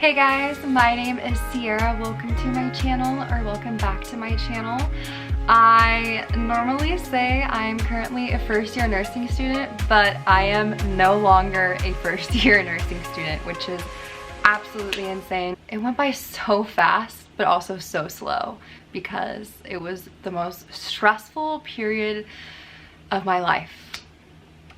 Hey guys, my name is Sierra. Welcome to my channel, or welcome back to my channel. I normally say I'm currently a first year nursing student, but I am no longer a first year nursing student, which is absolutely insane. It went by so fast, but also so slow because it was the most stressful period of my life,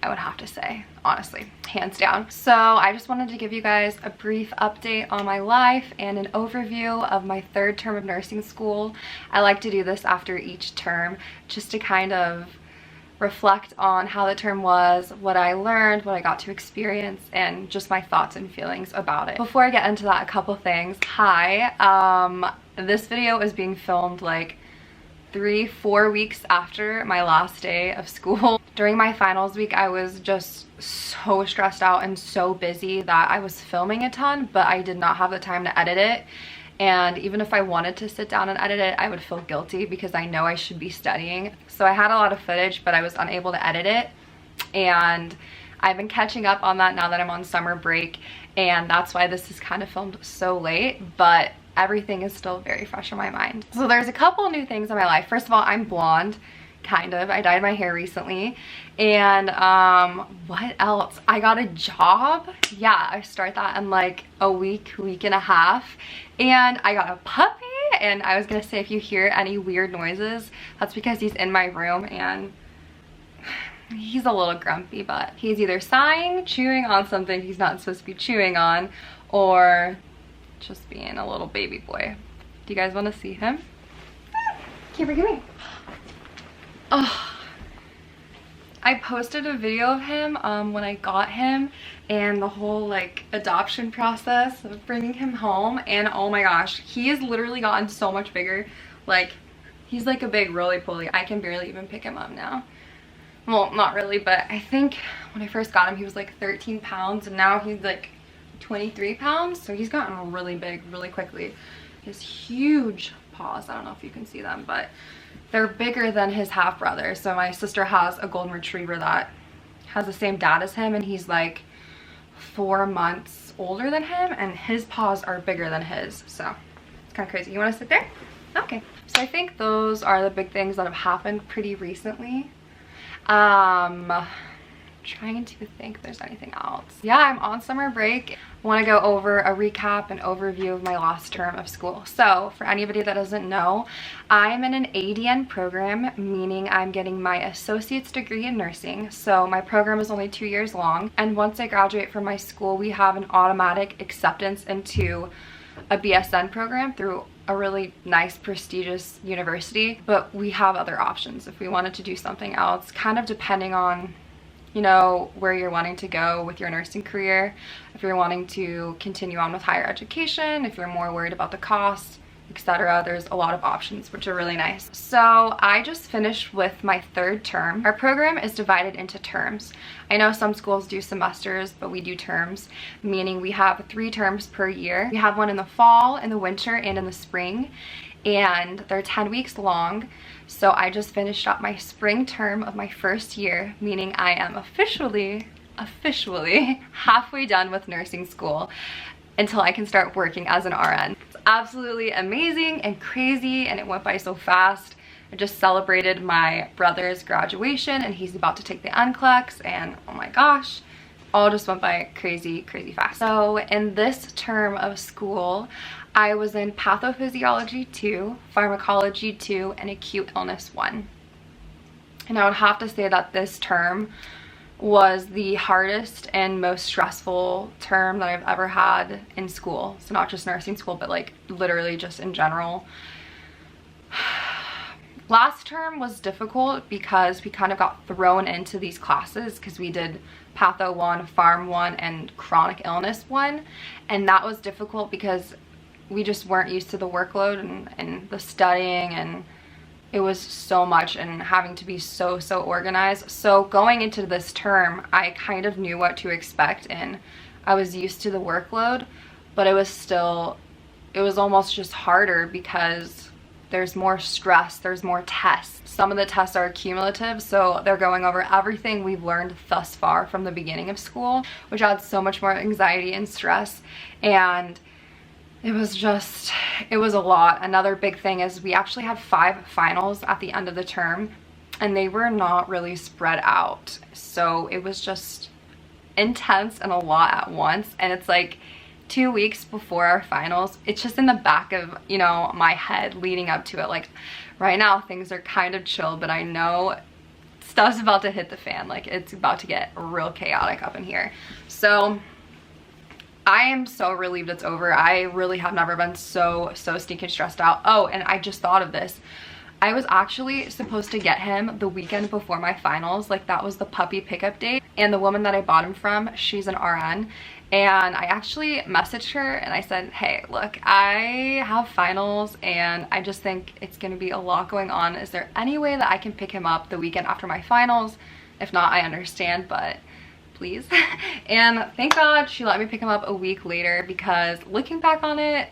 I would have to say, honestly, hands down. So I just wanted to give you guys a brief update on my life and an overview of my third term of nursing school. I like to do this after each term just to kind of reflect on how the term was, what I learned, what I got to experience, and just my thoughts and feelings about it. Before I get into that, a couple things. Hi, this video is being filmed like 3-4 weeks after my last day of school. During my finals week, I was just so stressed out and so busy that I was filming a ton, but I did not have the time to edit it. And even if I wanted to sit down and edit it, I would feel guilty because I know I should be studying. So I had a lot of footage, but I was unable to edit it. And I've been catching up on that now that I'm on summer break, and that's why this is kind of filmed so late, but everything is still very fresh in my mind. So there's a couple new things in my life. First of all, I'm blonde, kind of. I dyed my hair recently. And what else? I got a job. Yeah, I start that in like a week and a half. And I got a puppy. And I was gonna say, if you hear any weird noises, that's because he's in my room and he's a little grumpy, but he's either sighing, chewing on something he's not supposed to be chewing on, or just being a little baby boy. Do you guys want to see him? Keeper, come here. Oh, I posted a video of him when I got him and the whole like adoption process of bringing him home, and oh my gosh, he has literally gotten so much bigger. Like, he's like a big roly-poly. I can barely even pick him up now. Well, not really, but I think when I first got him he was like 13 pounds and now he's like 23 pounds, so he's gotten really big really quickly. His huge paws, I don't know if you can see them, but they're bigger than his half brother. So my sister has a golden retriever that has the same dad as him, and he's like 4 months older than him, and his paws are bigger than his, so it's kind of crazy. You want to sit there? Okay. So I think those are the big things that have happened pretty recently. Trying to think if there's anything else. Yeah, I'm on summer break. I want to go over a recap and overview of my last term of school. So for anybody that doesn't know, I'm in an ADN program, meaning I'm getting my associate's degree in nursing. So my program is only 2 years long, and once I graduate from my school, we have an automatic acceptance into a BSN program through a really nice prestigious university. But we have other options if we wanted to do something else, kind of depending on, you know, where you're wanting to go with your nursing career. If you're wanting to continue on with higher education, if you're more worried about the cost, etc. There's a lot of options, which are really nice. So I just finished with my third term. Our program is divided into terms. I know some schools do semesters, but we do terms, meaning we have 3 terms per year. We have one in the fall, in the winter, and in the spring, and they're 10 weeks long. So I just finished up my spring term of my first year, meaning I am officially halfway done with nursing school until I can start working as an RN. It's absolutely amazing and crazy, and it went by so fast. I just celebrated my brother's graduation and he's about to take the NCLEX, and oh my gosh, all just went by crazy fast. So in this term of school, I was in pathophysiology 2, pharmacology 2, and acute illness 1. And I would have to say that this term was the hardest and most stressful term that I've ever had in school. So not just nursing school, but like literally just in general. Last term was difficult because we kind of got thrown into these classes because we did patho 1, pharm 1, and chronic illness 1. And that was difficult because we just weren't used to the workload and the studying, and it was so much and having to be so organized. So going into this term, I kind of knew what to expect and I was used to the workload, but it was almost just harder because there's more stress, there's more tests. Some of the tests are cumulative, so they're going over everything we've learned thus far from the beginning of school, which adds so much more anxiety and stress. And it was a lot. Another big thing is we actually had 5 finals at the end of the term, and they were not really spread out. So it was just intense and a lot at once. And it's like 2 weeks before our finals, it's just in the back of, you know, my head leading up to it. Like right now things are kind of chill, but I know stuff's about to hit the fan. Like it's about to get real chaotic up in here. So I am so relieved it's over. I really have never been so stinking stressed out. Oh, and I just thought of this. I was actually supposed to get him the weekend before my finals. Like that was the puppy pickup date. And the woman that I bought him from, she's an RN. And I actually messaged her and I said, hey, look, I have finals and I just think it's gonna be a lot going on. Is there any way that I can pick him up the weekend after my finals? If not, I understand, but please. And thank God she let me pick him up a week later, because looking back on it,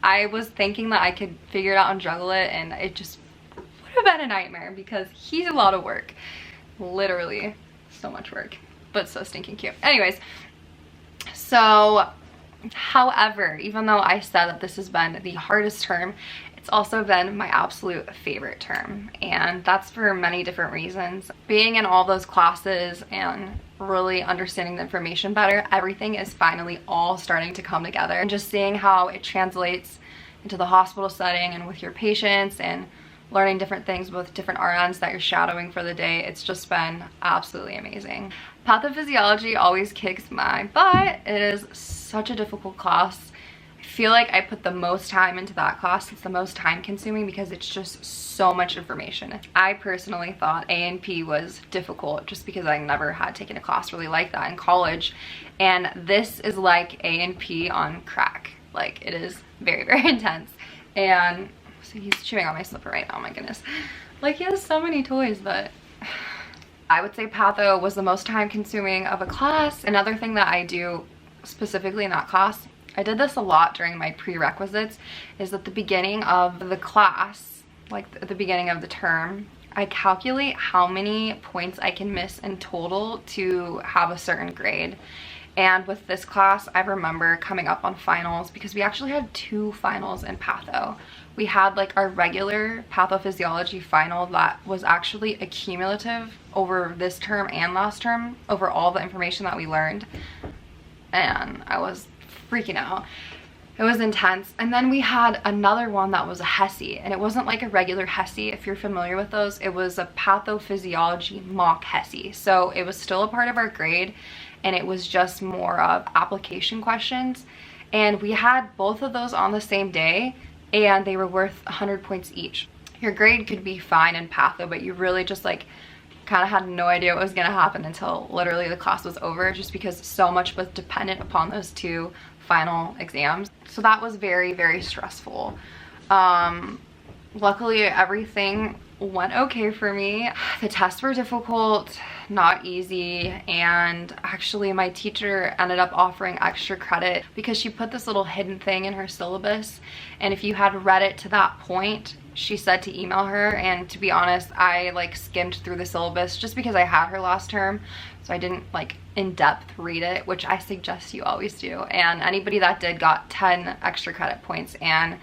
I was thinking that I could figure it out and juggle it, and it just would have been a nightmare because he's a lot of work. Literally so much work, but so stinking cute. Anyways, so however, even though I said that this has been the hardest term, it's also been my absolute favorite term, and that's for many different reasons. Being in all those classes and really understanding the information better, everything is finally all starting to come together, and just seeing how it translates into the hospital setting and with your patients, and learning different things with different RNs that you're shadowing for the day. It's just been absolutely amazing. Pathophysiology always kicks my butt. It is such a difficult class. I feel like I put the most time into that class. It's the most time consuming because it's just so much information. I personally thought A&P was difficult just because I never had taken a class really like that in college. And this is like A&P on crack. Like it is very, very intense. And so he's chewing on my slipper right now, my goodness. Like he has so many toys, but I would say patho was the most time consuming of a class. Another thing that I do specifically in that class, I did this a lot during my prerequisites, is at the beginning of the class, like at the beginning of the term, I calculate how many points I can miss in total to have a certain grade. And with this class, I remember coming up on finals, because we actually had 2 finals in patho. We had like our regular pathophysiology final that was actually accumulative over this term and last term, over all the information that we learned. And I was freaking out. It was intense. And then we had another one that was a HESI, and it wasn't like a regular HESI. If you're familiar with those, it was a pathophysiology mock HESI. So it was still a part of our grade, and it was just more of application questions. And we had both of those on the same day, and they were worth 100 points each. Your grade could be fine in patho, but you really just like kind of had no idea what was going to happen until literally the class was over, just because so much was dependent upon those 2 final exams. So that was very, very stressful. Luckily everything went okay for me. The tests were difficult, not easy, and actually my teacher ended up offering extra credit because she put this little hidden thing in her syllabus, and if you had read it to that point, she said to email her. And to be honest, I like skimmed through the syllabus just because I had her last term, so I didn't like in depth read it, which I suggest you always do. And anybody that did got 10 extra credit points, and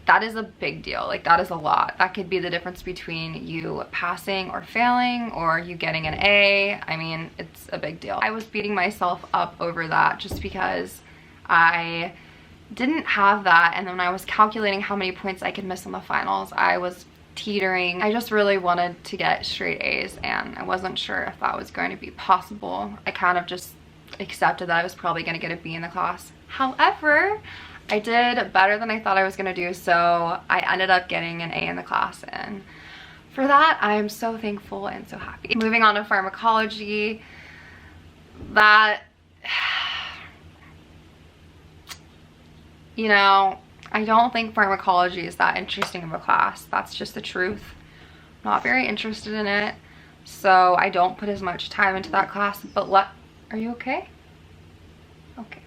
that is a big deal. Like that is a lot. That could be the difference between you passing or failing, or you getting an A. I mean, it's a big deal. I was beating myself up over that just because I didn't have that, and then when I was calculating how many points I could miss on the finals, I was teetering. I just really wanted to get straight A's, and I wasn't sure if that was going to be possible. I kind of just accepted that I was probably going to get a B in the class. However, I did better than I thought I was going to do, so I ended up getting an A in the class, and for that I am so thankful and so happy. Moving on to pharmacology, that, you know, I don't think pharmacology is that interesting of a class. That's just the truth. I'm not very interested in it, so I don't put as much time into that class. But are you okay? Okay.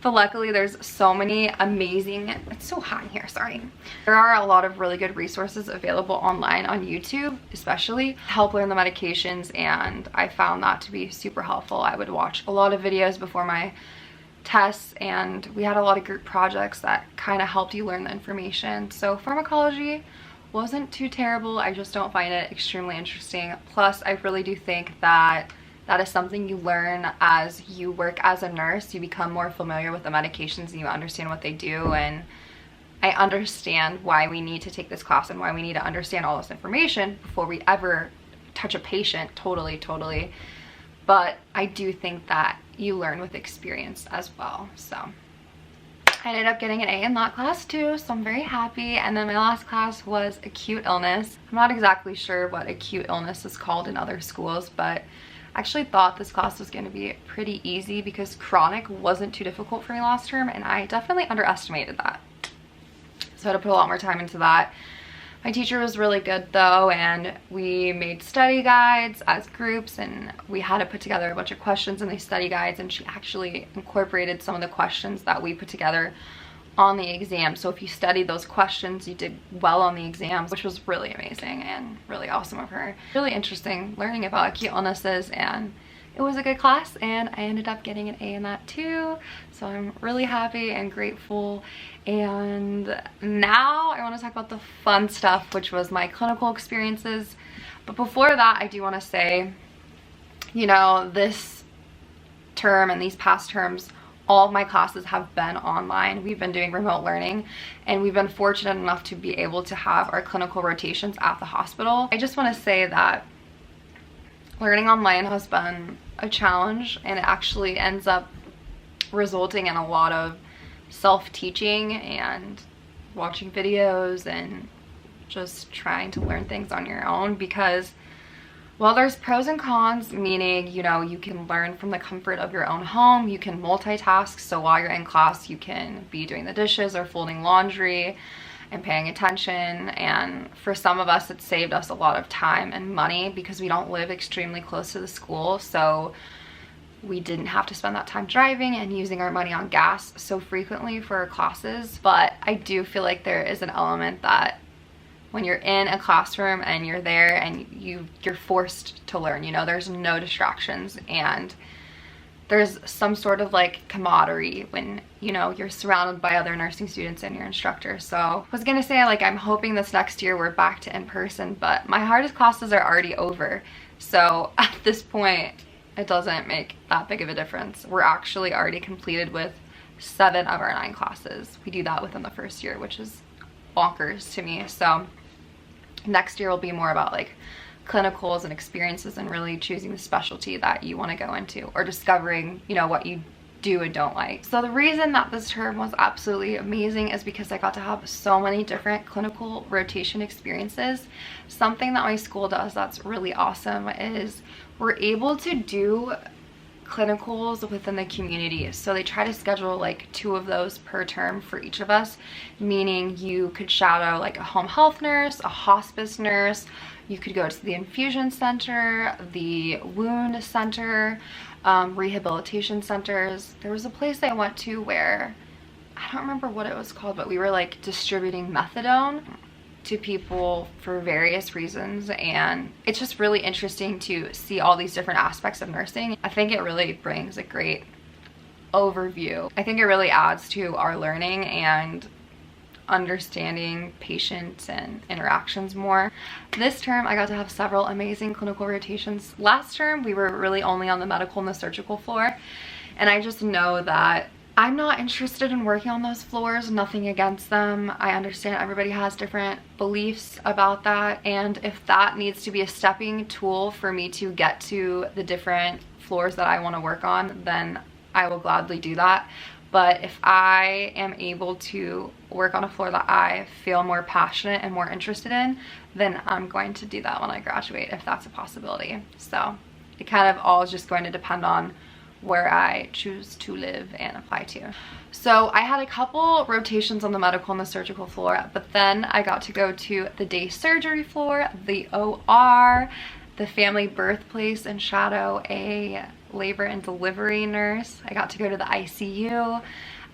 But luckily there's so many amazing, it's so hot in here, sorry. There are a lot of really good resources available online on YouTube, especially to help learn the medications, and I found that to be super helpful. I would watch a lot of videos before my tests, and we had a lot of group projects that kind of helped you learn the information. So pharmacology wasn't too terrible. I just don't find it extremely interesting. Plus, I really do think that that is something you learn as you work as a nurse. You become more familiar with the medications and you understand what they do, and I understand why we need to take this class and why we need to understand all this information before we ever touch a patient. Totally. But I do think that you learn with experience as well. So I ended up getting an A in that class too, so I'm very happy. And then my last class was acute illness. I'm not exactly sure what acute illness is called in other schools, but I actually thought this class was going to be pretty easy because chronic wasn't too difficult for me last term, and I definitely underestimated that. So I had to put a lot more time into that. My teacher was really good though, and we made study guides as groups, and we had to put together a bunch of questions in these study guides, and she actually incorporated some of the questions that we put together on the exam. So if you studied those questions, you did well on the exams, which was really amazing and really awesome of her. Really interesting learning about acute illnesses, and it was a good class, and I ended up getting an A in that too. So I'm really happy and grateful. And now I want to talk about the fun stuff, which was my clinical experiences. But before that, I do want to say, you know, this term and these past terms, all of my classes have been online. We've been doing remote learning, and we've been fortunate enough to be able to have our clinical rotations at the hospital. I just want to say that learning online has been a challenge, and it actually ends up resulting in a lot of self-teaching and watching videos and just trying to learn things on your own, because well, there's pros and cons, meaning, you know, you can learn from the comfort of your own home. You can multitask, so while you're in class, you can be doing the dishes or folding laundry and paying attention. And for some of us, it saved us a lot of time and money because we don't live extremely close to the school, so we didn't have to spend that time driving and using our money on gas so frequently for our classes. But I do feel like there is an element that when you're in a classroom and you're there and you're forced to learn, you know, there's no distractions, and there's some sort of like camaraderie when, you know, you're surrounded by other nursing students and your instructor. So I was gonna say, like, I'm hoping this next year we're back to in person, but my hardest classes are already over. So at this point, it doesn't make that big of a difference. We're actually already completed with 7 of our 9 classes. We do that within the first year, which is bonkers to me. So next year will be more about like clinicals and experiences and really choosing the specialty that you want to go into, or discovering, you know, what you do and don't like. So the reason that this term was absolutely amazing is because I got to have so many different clinical rotation experiences. Something that my school does that's really awesome is we're able to do clinicals within the community. So they try to schedule like 2 of those per term for each of us, meaning you could shadow like a home health nurse, a hospice nurse, you could go to the infusion center, the wound center, rehabilitation centers. There was a place I went to where, I don't remember what it was called, but we were like distributing methadone to people for various reasons, and it's just really interesting to see all these different aspects of nursing. I think it really brings a great overview. I think it really adds to our learning and understanding patients and interactions more. This term I got to have several amazing clinical rotations. Last term we were really only on the medical and the surgical floor, and I just know that I'm not interested in working on those floors. Nothing against them. I understand everybody has different beliefs about that, and if that needs to be a stepping tool for me to get to the different floors that I want to work on, then I will gladly do that. But if I am able to work on a floor that I feel more passionate and more interested in, then I'm going to do that when I graduate, if that's a possibility. So it kind of all is just going to depend on where I choose to live and apply to. So I had a couple rotations on the medical and the surgical floor, but then I got to go to the day surgery floor, the OR, the family birthplace, and shadow a labor and delivery nurse. I got to go to the ICU.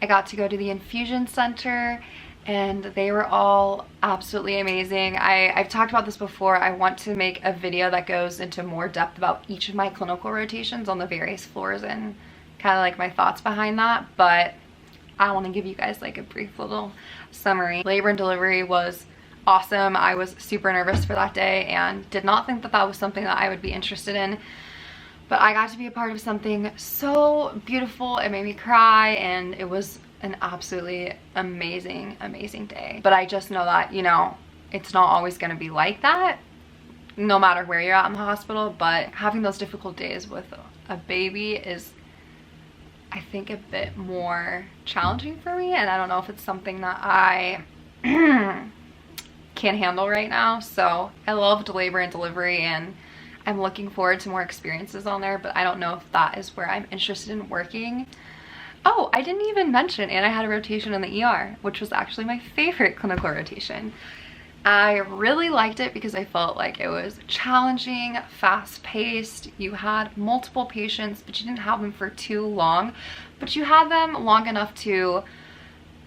I got to go to the infusion center, and they were all absolutely amazing. I've talked about this before. I want to make a video that goes into more depth about each of my clinical rotations on the various floors and kind kind of like my thoughts behind that, but I want to give you guys like a brief little summary. Labor and delivery was awesome. I was super nervous for that day and did not think that that was something that I would be interested in, but I got to be a part of something so beautiful. It made me cry, and it was an absolutely amazing day. But I just know that, you know, it's not always going to be like that no matter where you're at in the hospital, but having those difficult days with a baby is, I think, a bit more challenging for me, and I don't know if it's something that I can't handle right now. So I loved labor and delivery, and I'm looking forward to more experiences on there, but I don't know if that is where I'm interested in working. Oh, I didn't even mention, and I had a rotation in the ER, which was actually my favorite clinical rotation. I really liked it because I felt like it was challenging, fast-paced. You had multiple patients, but you didn't have them for too long, but you had them long enough to,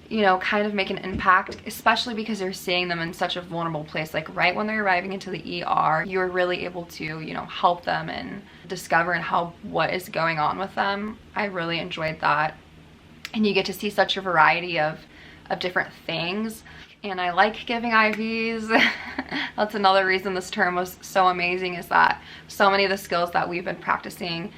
you know, kind of make an impact, especially because you're seeing them in such a vulnerable place. Like right when they're arriving into the ER, you're really able to, you know, help them and discover what is going on with them. I really enjoyed that. And you get to see such a variety of different things. And I like giving IVs. That's another reason this term was so amazing, is that so many of the skills that we've been practicing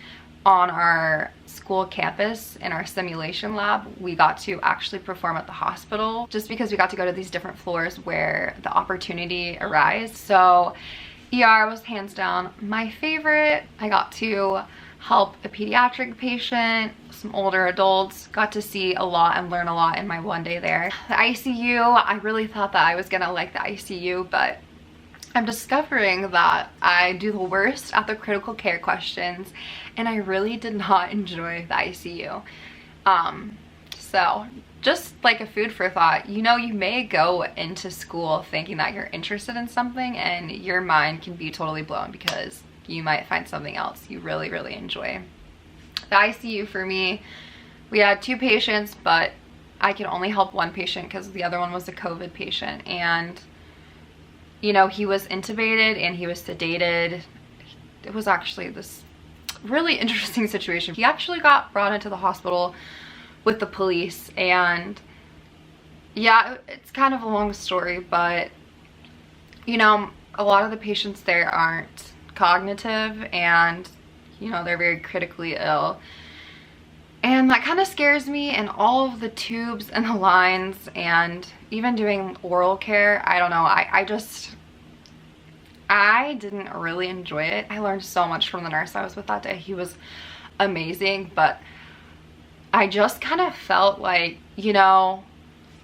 on our school campus in our simulation lab, we got to actually perform at the hospital, just because we got to go to these different floors where the opportunity arose. So ER was hands down my favorite. I got to help a pediatric patient, some older adults, got to see a lot and learn a lot in my one day there. The ICU, I really thought that I was gonna like the ICU, but I'm discovering that I do the worst at the critical care questions, and I really did not enjoy the ICU. So just like a food for thought, you know, you may go into school thinking that you're interested in something, and your mind can be totally blown because you might find something else you really enjoy. The ICU for me, we had 2 patients, but I could only help one patient because the other one was a COVID patient, and you know, he was intubated and he was sedated. It was actually this really interesting situation. He actually got brought into the hospital with the police, and yeah, it's kind of a long story, but you know, a lot of the patients there aren't cognitive, and you know, they're very critically ill, and that kind of scares me. And all of the tubes and the lines, and even doing oral care, I don't know, I didn't really enjoy it. I learned so much from the nurse I was with that day. He was amazing, but I just kind of felt like, you know,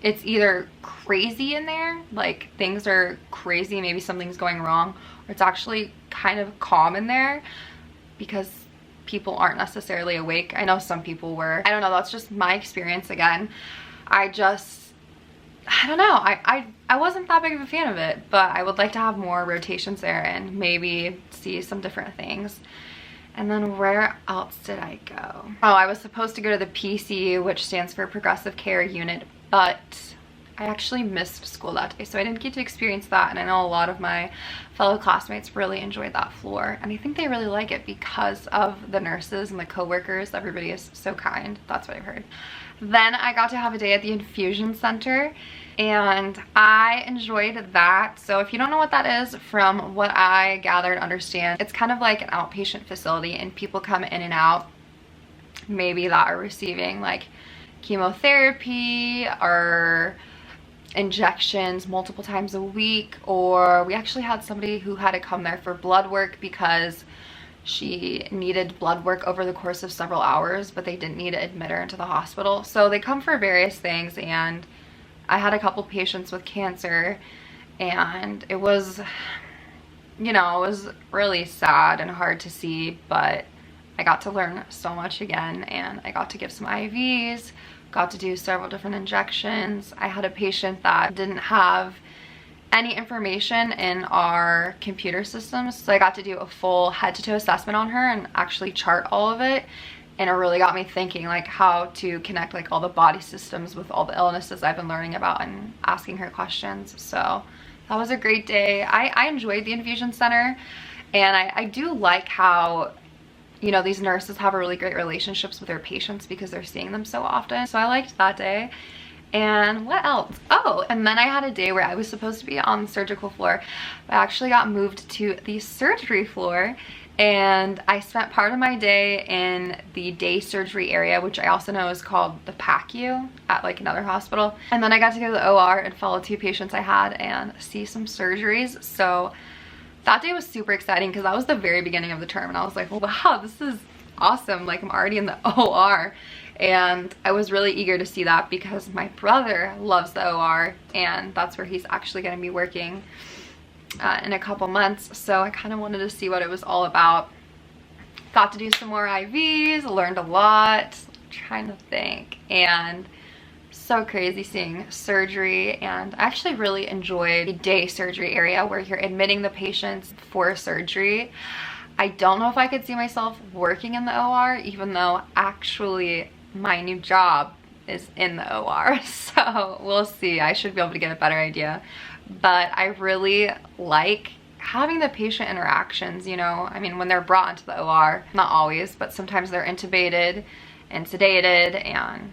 it's either crazy in there, like things are crazy, maybe something's going wrong, or it's actually kind of calm in there because people aren't necessarily awake. I know some people were. I don't know, that's just my experience. Again, I don't know, I wasn't that big of a fan of it, but I would like to have more rotations there and maybe see some different things. And then where else did I go? Oh, I was supposed to go to the PCU, which stands for Progressive Care Unit, but I actually missed school that day, so I didn't get to experience that. And I know a lot of my fellow classmates really enjoyed that floor, and I think they really like it because of the nurses and the co-workers. Everybody is so kind. That's what I've heard. Then I got to have a day at the infusion center, and I enjoyed that. So if you don't know what that is, from what I gathered and understand, it's kind of like an outpatient facility, and people come in and out, maybe that are receiving like chemotherapy or injections multiple times a week. Or we actually had somebody who had to come there for blood work because she needed blood work over the course of several hours, but they didn't need to admit her into the hospital. So they come for various things, and I had a couple patients with cancer, and it was, you know, it was really sad and hard to see, but I got to learn so much again, and I got to give some IVs, got to do several different injections. I had a patient that didn't have any information in our computer systems, so I got to do a full head-to-toe assessment on her and actually chart all of it. And it really got me thinking like how to connect like all the body systems with all the illnesses I've been learning about and asking her questions. So that was a great day. I enjoyed the infusion center, and I do like how you know, these nurses have a really great relationships with their patients because they're seeing them so often. So I liked that day. And what else? Oh, and then I had a day where I was supposed to be on the surgical floor. I actually got moved to the surgery floor, and I spent part of my day in the day surgery area, which I also know is called the PACU at like another hospital. And then I got to go to the OR and follow 2 patients I had and see some surgeries. So that day was super exciting because that was the very beginning of the term, and I was like, wow, this is awesome. Like, I'm already in the OR. And I was really eager to see that because my brother loves the OR, and that's where he's actually going to be working in a couple months. So I kind of wanted to see what it was all about. Got to do some more IVs, learned a lot, trying to think, and so crazy seeing surgery. And I actually really enjoyed the day surgery area where you're admitting the patients for surgery. I don't know if I could see myself working in the OR, even though actually my new job is in the OR, so we'll see. I should be able to get a better idea, but I really like having the patient interactions, you know. I mean, when they're brought into the OR, not always, but sometimes they're intubated and sedated, and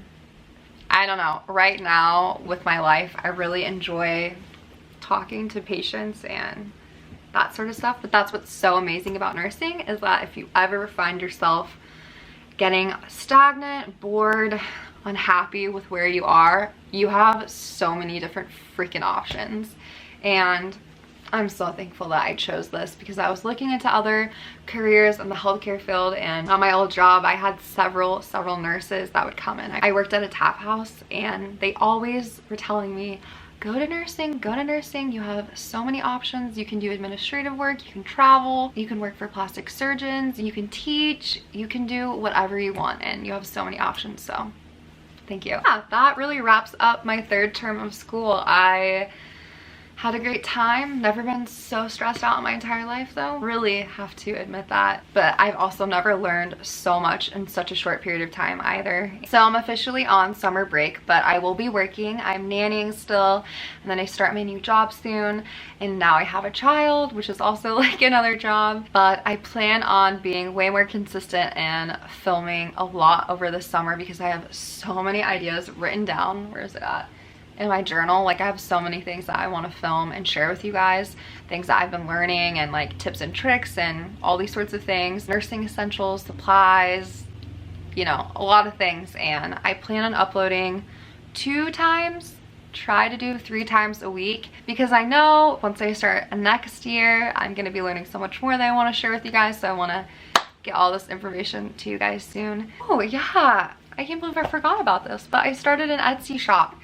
I don't know, right now with my life, I really enjoy talking to patients and that sort of stuff. But that's what's so amazing about nursing, is that if you ever find yourself getting stagnant, bored, unhappy with where you are, you have so many different freaking options. And I'm so thankful that I chose this, because I was looking into other careers in the healthcare field, and on my old job I had several nurses that would come in. I worked at a tap house, and they always were telling me, go to nursing, you have so many options. You can do administrative work, you can travel, you can work for plastic surgeons, you can teach, you can do whatever you want, and you have so many options. So thank you. Yeah, that really wraps up my 3rd term of school. I had a great time. Never been so stressed out in my entire life though. Really have to admit that. But I've also never learned so much in such a short period of time either. So I'm officially on summer break, but I will be working. I'm nannying still, and then I start my new job soon. And now I have a child, which is also like another job. But I plan on being way more consistent and filming a lot over the summer, because I have so many ideas written down. Where is it at? In my journal. Like, I have so many things that I want to film and share with you guys, things that I've been learning, and like tips and tricks and all these sorts of things, nursing essentials, supplies, you know, a lot of things. And I plan on uploading 2 times, try to do 3 times a week, because I know once I start next year, I'm going to be learning so much more that I want to share with you guys. So I want to get all this information to you guys soon. Oh yeah, I can't believe I forgot about this, but I started an Etsy shop,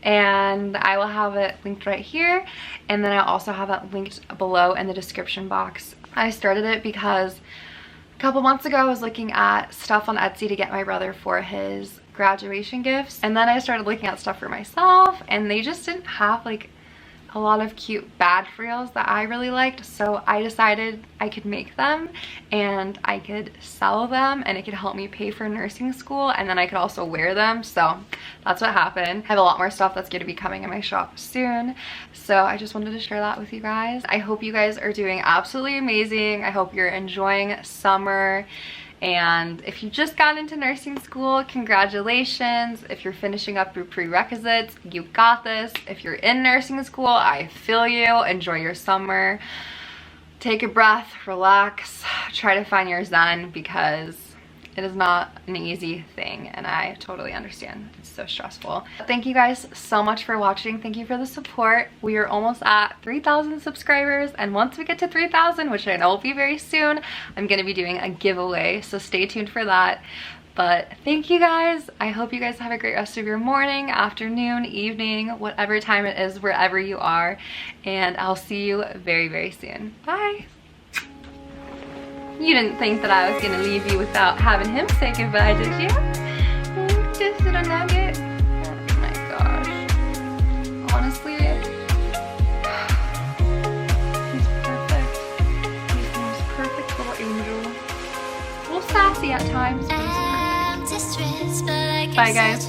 and I will have it linked right here, and then I'll also have it linked below in the description box. I started it because a couple months ago I was looking at stuff on Etsy to get my brother for his graduation gifts, and then I started looking at stuff for myself, and they just didn't have like a lot of cute bad frills that I really liked. So I decided I could make them and I could sell them, and it could help me pay for nursing school, and then I could also wear them. So that's what happened. I have a lot more stuff that's going to be coming in my shop soon, so I just wanted to share that with you guys. I hope you guys are doing absolutely amazing. I hope you're enjoying summer. And if you just got into nursing school, congratulations. If you're finishing up your prerequisites, you got this. If you're in nursing school, I feel you. Enjoy your summer. Take a breath, relax, try to find your zen, because it is not an easy thing, and I totally understand. It's so stressful. Thank you guys so much for watching. Thank you for the support. We are almost at 3,000 subscribers, and once we get to 3,000, which I know will be very soon, I'm gonna be doing a giveaway, so stay tuned for that. But thank you guys. I hope you guys have a great rest of your morning, afternoon, evening, whatever time it is, wherever you are, and I'll see you very, very soon. Bye. You didn't think that I was gonna leave you without having him say goodbye, did you? Just little nugget. Oh my gosh. Honestly, he's perfect. He's the most perfect little angel. A little sassy at times, but he's perfect. Bye guys.